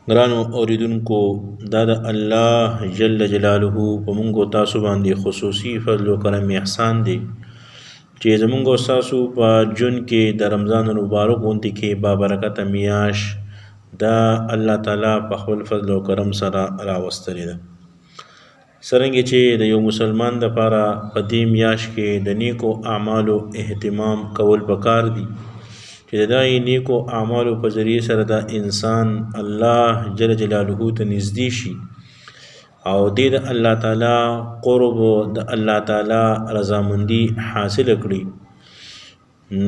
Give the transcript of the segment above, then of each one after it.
ګرانو اوریدونکو، دا د الله جل جلاله په موږ او تاسو باندې خصوصي فضل و کرم احسان دی چې زموږ او تاسو په ژوند کې د رمضان المبارک غونډې کې بابرکته میاش دا الله تعالی په خپل فضل او کرم سره راوستلې ده. څرنګه چې د یو مسلمان لپاره په دې میاش کې د نیکو اعمالو اهتمام کول پکار دي چې د دای نیکو اعمالو په ذریعه سره د انسان الله جل جلاله ته نږدې شي او د الله تعالی قرب د الله تعالی رضامندي حاصل کړي.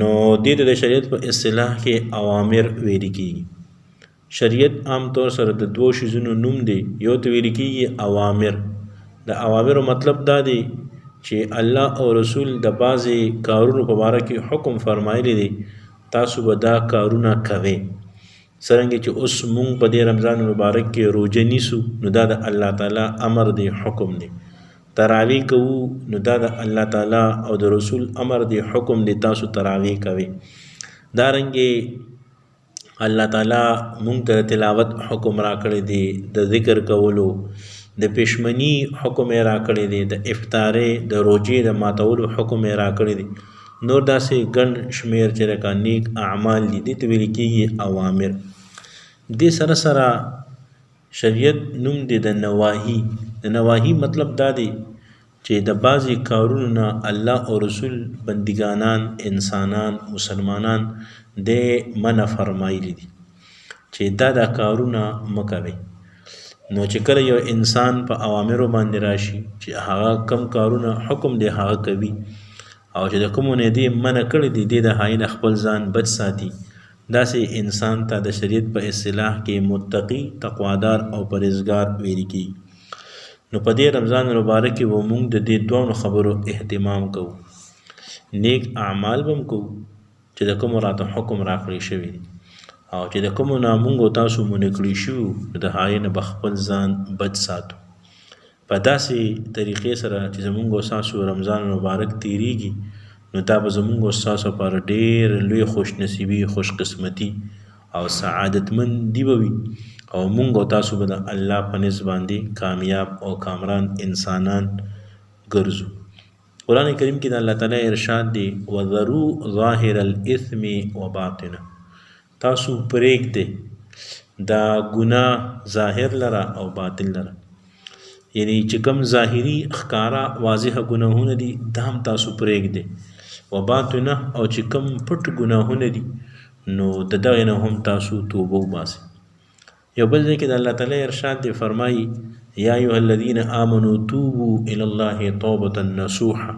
نو د شریعت په اصطلاح کې اوامر ویل کیږي. شریعت عام طور سره د دوه شیزونو نوم دی. یو ته ویل کیږي اوامر. د اوامر مطلب دا دی چې الله او رسول د بعضی کارونو په اړه کې حکم فرمایلی دی تاسو به دا کارونه کوئ. څرنګه چې اوس مونږ په دې رمضان مبارک کې روزه نیسو نو دا د الله تعالی امر دی، حکم دی. تراویح کوو نو دا د الله تعالی او د رسول امر دی، حکم دی، تاسو تراویح کوئ. دارنګه الله تعالی مونږ ته تلاوت حکم راکړی دی، د ذکر کولو، د پښمنی حکم راکړی دی، د افطارې د روزې د ماتولو حکم راکړی دی. نور داسې ګڼ شمیر چې لکه نیک اعمال دي دې ته ویل کېږي اوامر. دې سره سره شریعت نوم دی د نواهی. د نواهی مطلب دا دی چې د بعضی کارونو نه الله او رسول بندګانان انسانان مسلمانان د منع فرمایلی دي چې دا کارونه مه کوئ. نو چې کله یو انسان په اوامرو باندې راشي چې هغه کم کارونه حکم دی هغه کوي او چې د کومو نه دی منع کړی دی د هغې نه خپل ځان بچ ساتي، داسې انسان ته د شریعت په اصطلاح کې متقي، تقوادار او پرهیزګار ویل کیږي. نو په دې رمضان مبارک کې به موږ د دې دوه خبرو اهتمام کوو. نیک اعمال به هم کوو چې د کومو راته حکم راکړی شوی دی او چې د کومو نه موږ او تاسو منع کړي شوي د هغې نه به خپل ځان بچ ساتو. په داسې طریقې سره چې زموږ او ستاسو رمضان مبارک تیریږي نو دا به زموږ او ستاسو لپاره ډېر لوی خوش نصیبي، خوش قسمتي او سعادتمندي به وي او موږ او تاسو به د الله په نزد باندې کامیاب او کامران انسانان ګرځو. قرآن کریم کې د الله تعالی ارشاد دی وذروا ظاهر الاثم وباطنه. تاسو پرېږدئ دا ګناه ظاهر لره او باطن لره، یعنی چې کوم ظاهري ښکارا واضحه ګناهونه دي دا هم تاسو پرېږدئ، و باطنه او چې کوم پټ ګناهونه دي نو د دغې نه هم تاسو توبه وباسئ. یو بل ځای کې د الله تعالی ارشاد دی فرمایي یا ایها الذین آمنوا توبوا الی الله توبة نصوحا.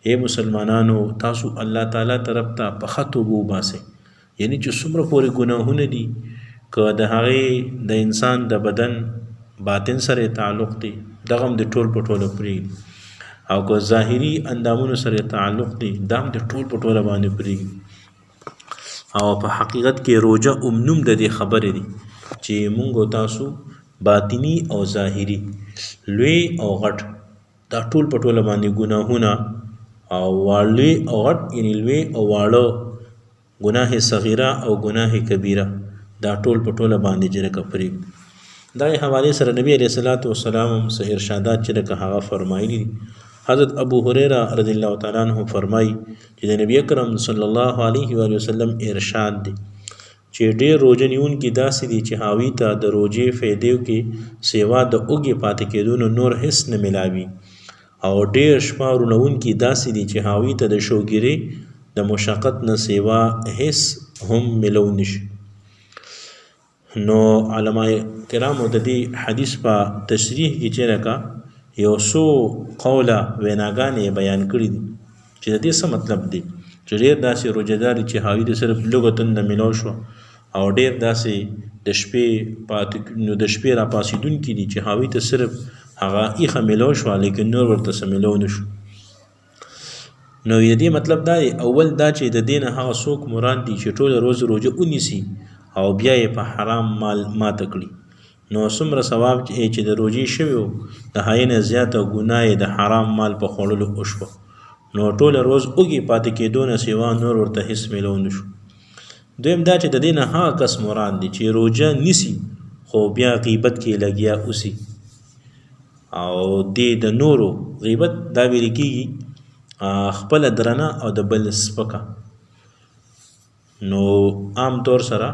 ای مسلمانانو تاسو الله تعالی طرف ته په ښه توبه وباسئ. یعنی چې څومره پورې ګناهونه دي که د هغې د انسان د بدن باطن سره تعلق دی دغه هم د ټول په ټوله پرېږدي او که ظاهري اندامونو سره تعلق دی دا هم د ټول په ټوله باندې پرېږدي. او په حقیقت کې روزه نوم د دې خبرې دی چې موږ او تاسو باطني او ظاهري لوی او غټ دا ټول په ټوله باندې ګناهونه او لوی او غټ یعنی لوی او واړه ګناه صغیره او ګناه کبیره دا ټول په ټوله باندې جرکه پرېږدي. دا حوالې سره نبی علیه الصلاۃ والسلام سه ارشادات چې لکه هغه فرمایلی دي. حضرت ابو هریره رضی الله تعالی عنہ فرمایي چې د نبی اکرم صلی الله علیه و وسلم ارشاد دی چې ډېر روزه نیونکي داسې دي چې هغوی ته د روزې فایدې کې سیوا د اوږې پاتې کېدو نور هېڅ نه میلاوي او ډېر شپه رونونکي داسې دي چې هغوی ته د شوګیرې د مشقت نه سیوا هېڅ هم میلو نشي. نو علماء کرامو د دې حدیث په تشریح کې چې لکه یو څو قوله ویناګانې بیان کړي دي چې د دې څه مطلب دی چې ډېر داسې روزهدار دي چې هغوی ته صرف لږه تنده میلاو شوه او ډېر داسې د شپې را پاسېدونکي دي چې هغوی ته صرف هغه ایښه میلاو شوه لیکن نور ورته څه میلاو نه شو. نو د دې مطلب دا دی اول دا چې د دې نه هغه څوک مراد دي چې ټوله روز روزه ونیسي او بیا یې په حرام مال ماته کړي نو څومره ثواب چې د روزې شوی و د هغې نه زیاته ګناه یې د حرام مال په خوړلو وشوه نو ټوله روز اوږې پاتې کېدو نه سوا نور ورته هېڅ میلو نه شو. دویم دا چې د دې نه هغه کس مراد دی چې روزه نیسي خو بیا غیبت کې لګیا اوسي او د نورو غیبت دا ویل کېږي خپل درنه او د بل سپکه. نو عام طور سره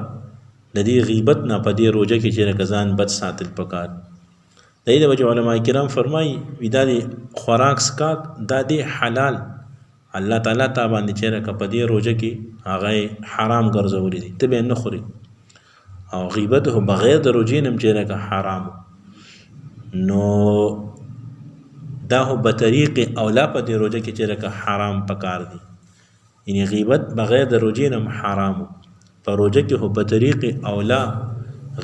د دې غیبت نه په دې روزه کې چې ځان بد ساتل پکار. د دې د وجه علما کرام فرمایي دا د خوراک سکاک دا د حلال الله تعالی ته باندې چې په دې روزه کې هغه حرام ګرځولي دي ته به نه خوري او غیبت هو بغیر د روزې نه چې حرام. نو دا هو په طریق اولا په دې روزه کې چې حرام پکار دي یعنی غیبت بغیر د روزې نه حرام په روزه کې هو په طریق اولا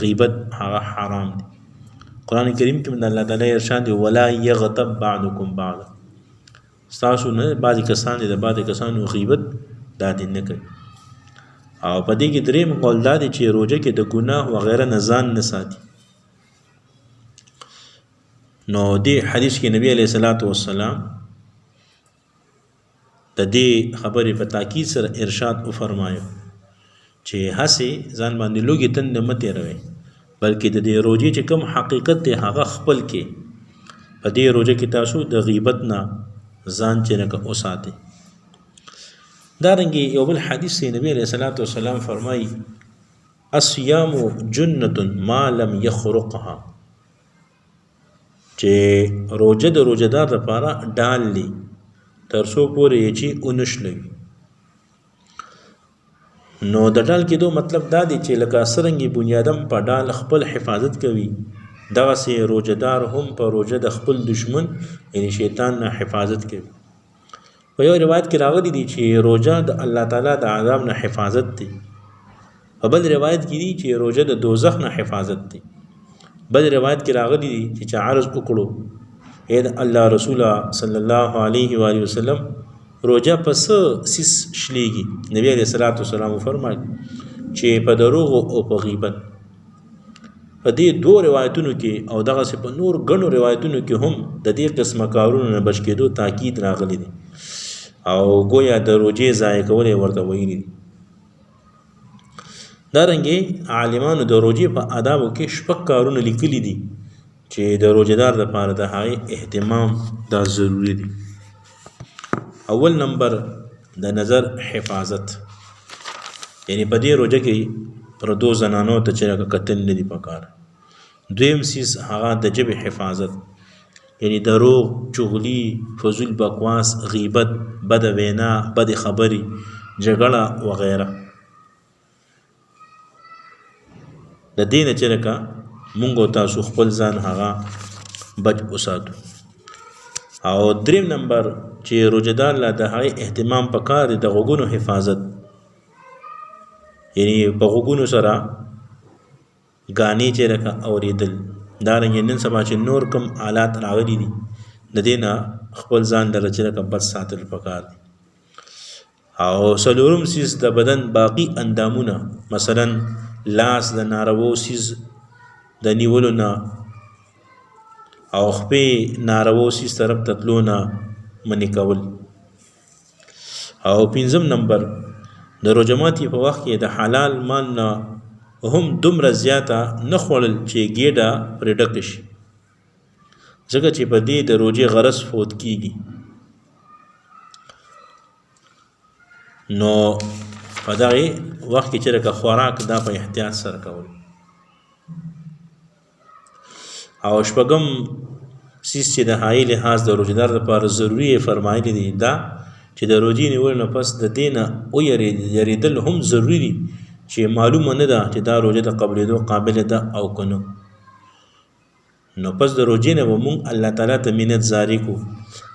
غیبت هغه حرام دي. قرآن کریم کې من الله تعالی ارشاد دی ولا یغتب بعضکم بعضا تاسو نه بعضی کسان دي د بعضی کسانو غیبت دا دي نه کوي. او په دې کې دریم قول دا دی چې روزه کې د ګناه وغیره نه ځان نه ساتي. نو دې حدیث کې نبی علیه الصلاۃ والسلام د دې خبرې په تاکید سره ارشاد وفرمایو چې هسې ځان باندې لوګي تند مه تېروئ بلکې د دې روزې چې کوم حقیقت دی هغه خپل کې په دې روزه کې تاسو د غیبت نه ځان چې وساتئ. دارنګه یو بل حدیث نبی علیہ الصلوۃ والسلام فرمایي الصيام جنة ما لم يخرقها چې روزه د روزدار لپاره ډال لی تر څو پورې چې اونشلوي. نو د ډال کېدو مطلب دا دی چې لکه څرنګه بنیادم په ډال خپل حفاظت کوي دغسې روزدار هم په روزه د خپل دشمن یعنی شیطان نه حفاظت کوي. په یو روایت کې راغلی دی چې روزه د الله تعالی د عذاب نه حفاظت دی. په بل روایت کې دی چې روزه د دوزخ نه حفاظت دی. بل روایت کې راغلی دی چې عرض وکړو اے الله رسول صلی الله علیه و آله وسلم روزه پس سیس شلیږي. نبی علیہ الصلوۃ والسلام فرمایي چې په دروغ او په غیبت. په دې دوه روایتونو کې او دغه په نور غنو روایتونو کې هم د دې قسمه کارونو نه بچ کېدو تاکید راغلی دی او گویا د روزې ضایع کول ورته ویلي دي. دارنګه عالمانو د روزې په آدابو کې شپږ کارونه لیکلي دي چې د روزدار لپاره د هغې اهتمام دا ضروری دی. اول نمبر د نظر حفاظت یعنی په دې روزه کې پردو زنانو ته چې کتل نه دي پکار. دویم سیز هغه د ژبې حفاظت یعنی دروغ چغلی فضول بکواس غیبت بد وینا بد خبری جګړه وغیره. د دې نه چې مونږ تاسو خپل ځان هغه بچ وساتو. او دریم نمبر چې روزدار له د هغې اهتمام پکار دی د غوږونو حفاظت یعنی په غوږونو سره غانې چې اورېدل. دارنګه نن سبا چې نور کم آلات راغلي دي د دې نه خپل ځان لره چې بد ساتل پکار دي. او څلورم سیز د بدن باقی اندامونه مثلا لاس د نارو سیز د نیولو نه او خپې نارو سیز طرف ته تلو نه منې کول. او پنځم نمبر د روژه ماتي په وخت کې د حلال مال نه هم دومره زیاته نه خوړل چې ګېډه پرې ډکه شي ځکه چې په دې د روژې غرض فوت کیږي. نو په دغې وخت کې چې خوراک دا په احتیاط سره کول. او شپږم سیس چې د هغې لحاظ د روژهدار لپاره ضروري یې فرمایلی دی دا چې د روژې نیولو نه پس د دې نه یریدل هم ضروري دي چې معلومه نه ده چې دا روژه د قبلېدو قابله ده او که نه. نو پس د روژې نه به مونږ الله تعالی ته منت زاري کړو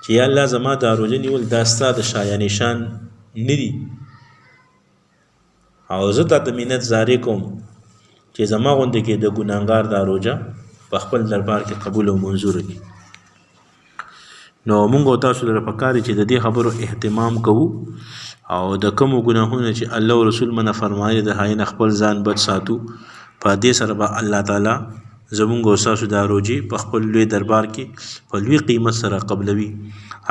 چې یا الله زما دا روژه نیول دا ستا د شایانې شان نه دي او زه تا ته منت زاري کوم چې زما غوندې کې د ګناهګار دا روژه په خپل دربار کې قبول او منظور کړي. نو مونږ تاسو لپاره پکار چې د دې خبرو اهتمام کوو او د کومو ګناهونو چې الله او رسول منه فرمایي د هغې نه خپل ځان بچ ساتو. په دې سره به الله تعالی زمونږ او ستاسو دا روژې په خپل لوی دربار کې په لوی قیمت سره قبلوي.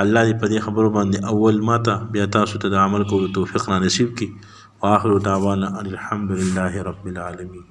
الله دې په دې خبرو باندې اول ماته بیا تاسو ته د عمل کولو توفیق را نصیب کړي. واخر دعوانا الحمد لله رب العالمین.